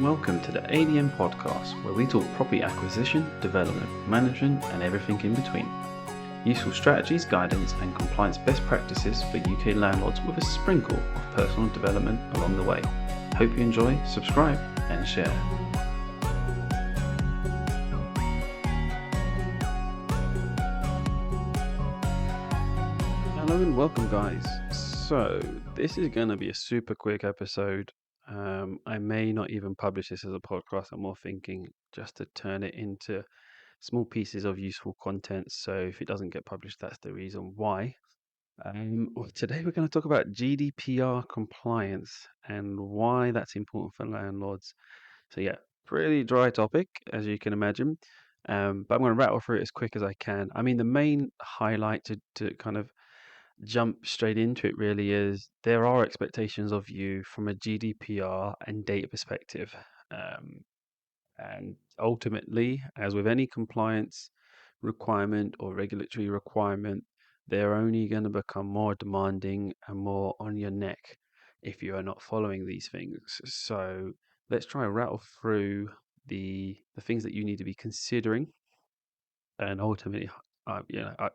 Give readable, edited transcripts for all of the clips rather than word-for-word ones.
Welcome to the ADM podcast, where we talk property acquisition, development, management, and everything in between. Useful strategies, guidance, and compliance best practices for UK landlords with a sprinkle of personal development along the way. Hope you enjoy, subscribe, and share. Hello and welcome, guys. So, this is going to be a super quick episode. I may not even publish this as a podcast. I'm more thinking just to turn it into small pieces of useful content. So if it doesn't get published, that's the reason why. Today we're going to talk about GDPR compliance and why that's important for landlords. So yeah, pretty dry topic, as you can imagine. But I'm going to rattle through it as quick as I can. I mean, the main highlight to kind of jump straight into it really is there are expectations of you from a GDPR and data perspective. And ultimately, as with any compliance requirement or regulatory requirement, they're only going to become more demanding and more on your neck if you are not following these things. So let's try and rattle through the things that you need to be considering, and ultimately,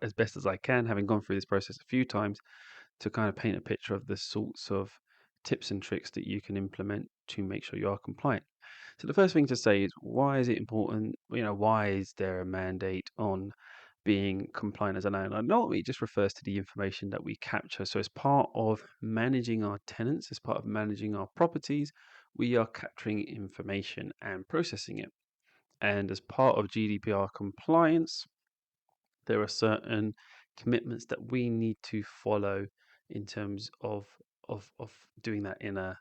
as best as I can, having gone through this process a few times, to kind of paint a picture of the sorts of tips and tricks that you can implement to make sure you are compliant. So the first thing to say is, why is it important? Why is there a mandate on being compliant as a landlord? Normally, it just refers to the information that we capture. So as part of managing our tenants, as part of managing our properties, we are capturing information and processing it. And as part of GDPR compliance, there are certain commitments that we need to follow in terms of doing that in a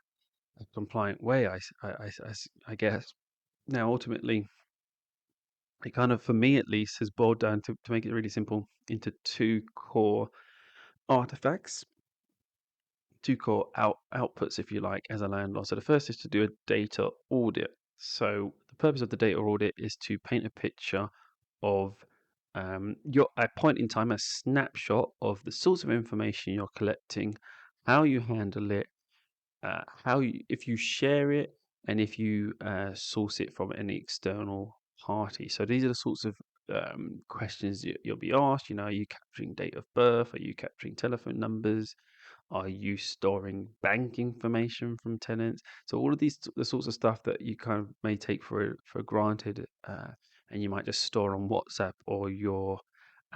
compliant way. I guess. Now, ultimately, it kind of, for me at least, has boiled down to make it really simple into two core artifacts, two core outputs, if you like, as a landlord. So the first is to do a data audit. So the purpose of the data audit is to paint a picture of your a point in time, a snapshot of the sorts of information you're collecting, how you handle it, if you share it, and if you source it from any external party. So these are the sorts of questions you'll be asked. Are you capturing date of birth? Are you capturing telephone numbers? Are you storing bank information from tenants? So all of these, the sorts of stuff that you kind of may take for granted, and you might just store on WhatsApp or your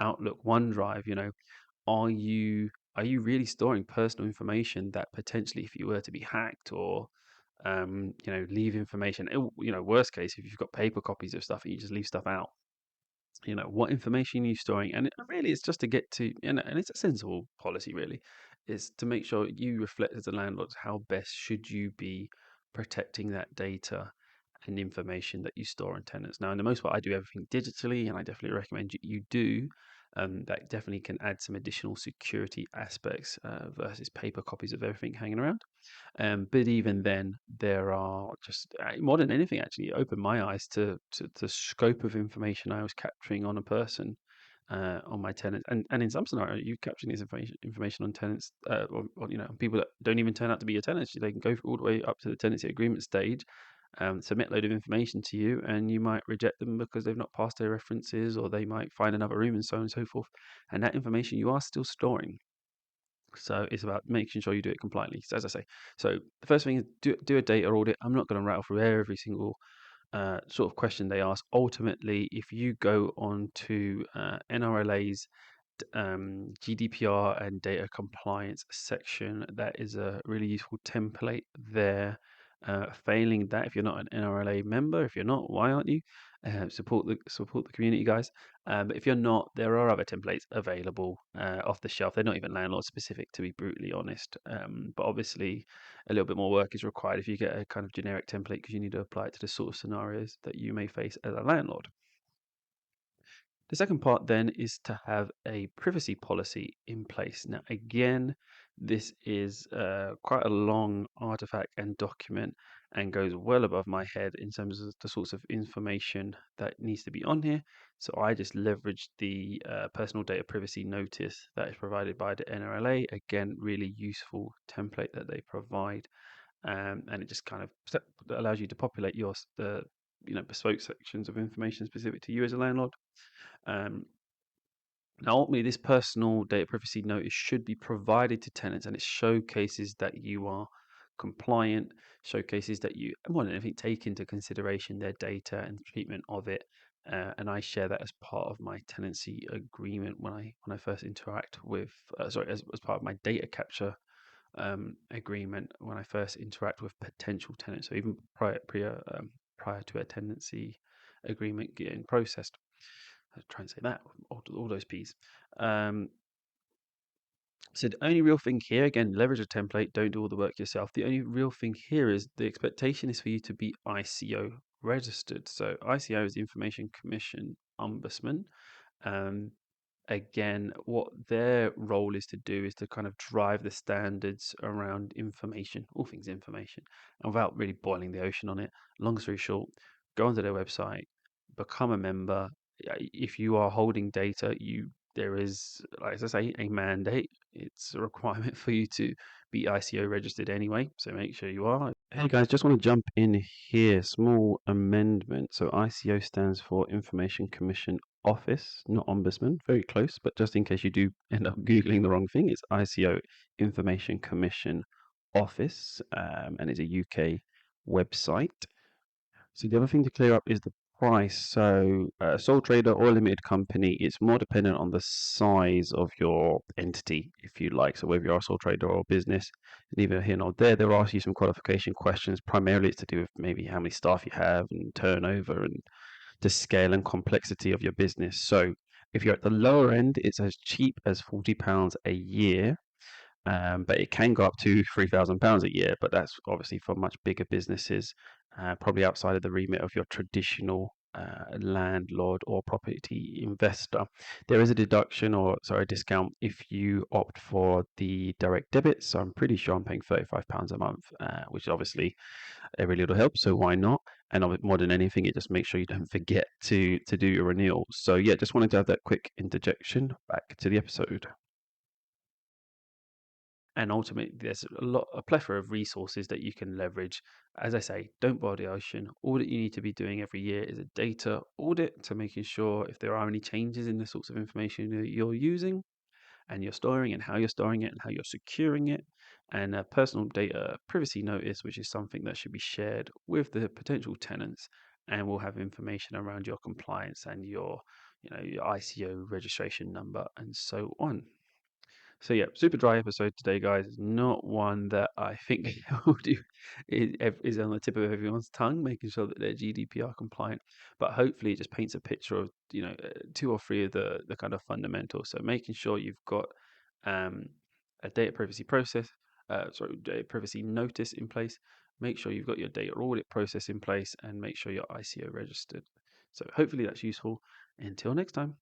Outlook, OneDrive. Are you are you really storing personal information that potentially, if you were to be hacked or leave information, worst case, if you've got paper copies of stuff and you just leave stuff out, what information are you storing? And really, it's just to get to, and it's a sensible policy, really, is to make sure you reflect as a landlord how best should you be protecting that data and information that you store on tenants. Now, in the most part, I do everything digitally, and I definitely recommend you do. That definitely can add some additional security aspects versus paper copies of everything hanging around. But even then, there are just more than anything, actually, it opened my eyes to the scope of information I was capturing on a person, on my tenants, and in some scenario, you capturing this information on tenants, or people that don't even turn out to be your tenants. They can go all the way up to the tenancy agreement stage, submit a load of information to you, and you might reject them because they've not passed their references, or they might find another room, and so on and so forth. And that information you are still storing. So it's about making sure you do it compliantly. So as I say, so the first thing is do a data audit. I'm not going to rattle through every single sort of question they ask. Ultimately, if you go on to NRLA's GDPR and data compliance section, that is a really useful template there. Failing that, if you're not an NRLA member, if you're not, why aren't you? Support the community, guys. But if you're not, there are other templates available off the shelf. They're not even landlord specific, to be brutally honest. But obviously, a little bit more work is required if you get a kind of generic template, because you need to apply it to the sort of scenarios that you may face as a landlord. The second part then is to have a privacy policy in place. Now, again, this is quite a long artifact and document, and goes well above my head in terms of the sorts of information that needs to be on here. So I just leveraged the personal data privacy notice that is provided by the NRLA. Again, really useful template that they provide. and it just kind of allows you to populate the bespoke sections of information specific to you as a landlord. Um, Now, ultimately, this personal data privacy notice should be provided to tenants, and it showcases that you are compliant, showcases that you, more than anything, take into consideration their data and treatment of it. And I share that as part of my tenancy agreement when I first interact with, as part of my data capture agreement when I first interact with potential tenants. So even prior to a tenancy agreement getting processed. I try and say that, all those P's. Um, so the only real thing here, again, leverage a template, don't do all the work yourself. The only real thing here is the expectation is for you to be ICO registered. So ICO is the Information Commission Ombudsman. Um, Again, what their role is to do is to kind of drive the standards around information, all things information, and without really boiling the ocean on it. Long story short, go onto their website, become a member. If you are holding data, there is, like as I say, a mandate. It's a requirement for you to be ICO registered anyway, so make sure you are. Hey guys, just want to jump in here. Small amendment. So ICO stands for Information Commission Office, not Ombudsman. Very close, but just in case you do end up Googling the wrong thing, it's ICO Information Commission Office, and it's a UK website. So the other thing to clear up is the price. So sole trader or limited company, it's more dependent on the size of your entity, if you like. So whether you're a sole trader or a business, and either here or there, they'll ask you some qualification questions. Primarily, it's to do with maybe how many staff you have and turnover and the scale and complexity of your business. So if you're at the lower end, it's as cheap as £40 a year. But it can go up to £3,000 a year, but that's obviously for much bigger businesses, probably outside of the remit of your traditional landlord or property investor. There is a deduction, or sorry, a discount if you opt for the direct debit. So I'm pretty sure I'm paying £35 a month, which obviously every little helps. So why not? And more than anything, it just makes sure you don't forget to do your renewal. So yeah, just wanted to have that quick interjection. Back to the episode. And ultimately there's a plethora of resources that you can leverage. As I say, don't boil the ocean. All that you need to be doing every year is a data audit to making sure if there are any changes in the sorts of information that you're using and you're storing and how you're storing it and how you're securing it, and a personal data privacy notice, which is something that should be shared with the potential tenants and will have information around your compliance and your ICO registration number and so on. So yeah, super dry episode today, guys. It's not one that I think is on the tip of everyone's tongue, making sure that they're GDPR compliant. But hopefully, it just paints a picture of two or three of the kind of fundamentals. So making sure you've got um, a data privacy data privacy notice in place. Make sure you've got your data audit process in place, and make sure you're ICO registered. So hopefully that's useful. Until next time.